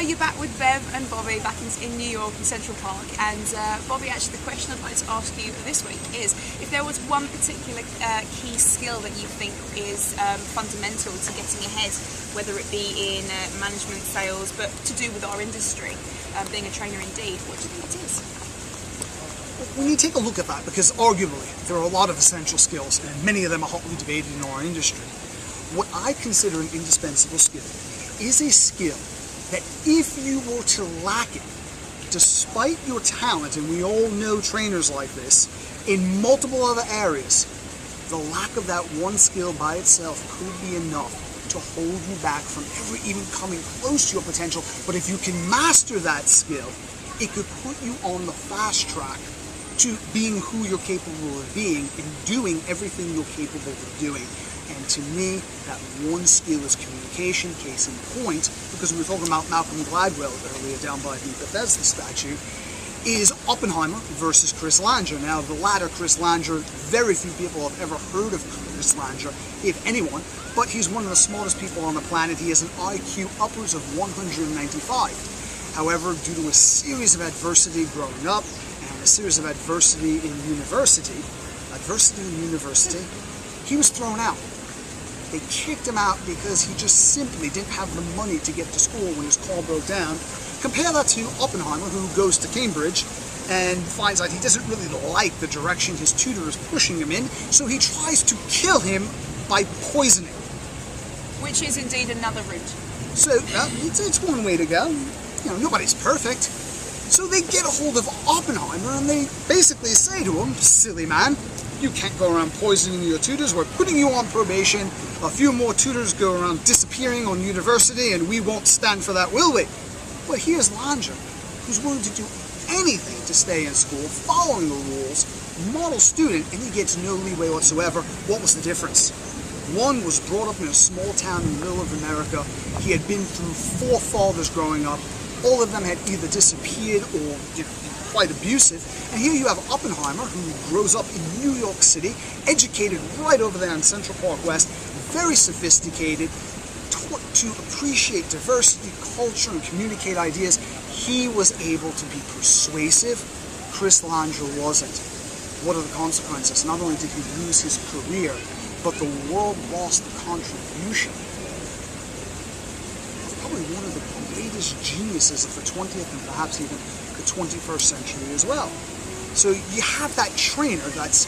you're back with Bev and Bobby back in New York in Central Park, and Bobby, actually the question I'd like to ask you this week is if there was one particular key skill that you think is fundamental to getting ahead, whether it be in management, sales, but to do with our industry, being a trainer indeed, what do you think it is? When you take a look at that, because arguably there are a lot of essential skills and many of them are hotly debated in our industry, what I consider an indispensable skill is a skill that if you were to lack it, despite your talent, and we all know trainers like this, in multiple other areas, the lack of that one skill by itself could be enough to hold you back from ever even coming close to your potential. But if you can master that skill, it could put you on the fast track to being who you're capable of being and doing everything you're capable of doing. And to me, that one skill is communication, case in point, because we were talking about Malcolm Gladwell earlier down by the Bethesda statue, is Oppenheimer versus Chris Langer. Now, the latter, Chris Langer, very few people have ever heard of Chris Langer, if anyone, but he's one of the smartest people on the planet. He has an IQ upwards of 195. However, due to a series of adversity growing up, and a series of adversity in university, he was thrown out. They kicked him out because he just simply didn't have the money to get to school when his car broke down. Compare that to Oppenheimer, who goes to Cambridge and finds out he doesn't really like the direction his tutor is pushing him in, so he tries to kill him by poisoning. Which is indeed another route. So it's one way to go. You know, nobody's perfect. So they get a hold of Oppenheimer and they basically say to him, silly man, you can't go around poisoning your tutors, we're putting you on probation, a few more tutors go around disappearing on university, and we won't stand for that, will we? But here's Langer, who's willing to do anything to stay in school, following the rules, model student, and he gets no leeway whatsoever. What was the difference? One was brought up in a small town in the middle of America. He had been through 4 fathers growing up. All of them had either disappeared or quite abusive. And here you have Oppenheimer, who grows up in New York City, educated right over there in Central Park West, very sophisticated, taught to appreciate diversity, culture, and communicate ideas. He was able to be persuasive. Chris Langer wasn't. What are the consequences? Not only did he lose his career, but the world lost the contribution of probably one of the greatest geniuses of the 20th and perhaps even the 21st century as well. So you have that trainer that's,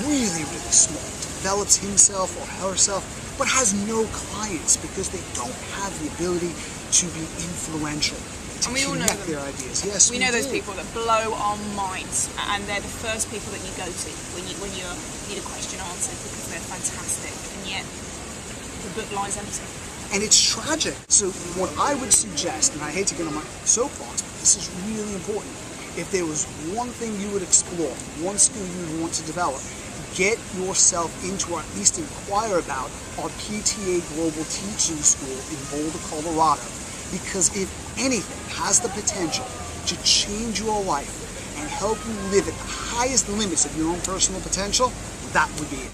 really, really smart, develops himself or herself, but has no clients because they don't have the ability to be influential, to connect their ideas. Yes, we know those people that blow our minds, and they're the first people that you go to when you need a question answered because they're fantastic, and yet the book lies empty. And it's tragic. So what I would suggest, and I hate to get on my soapbox, but this is really important. If there was one thing you would explore, one skill you would want to develop, get yourself into, or at least inquire about, our PTA Global Teaching School in Boulder, Colorado. Because if anything has the potential to change your life and help you live at the highest limits of your own personal potential, that would be it.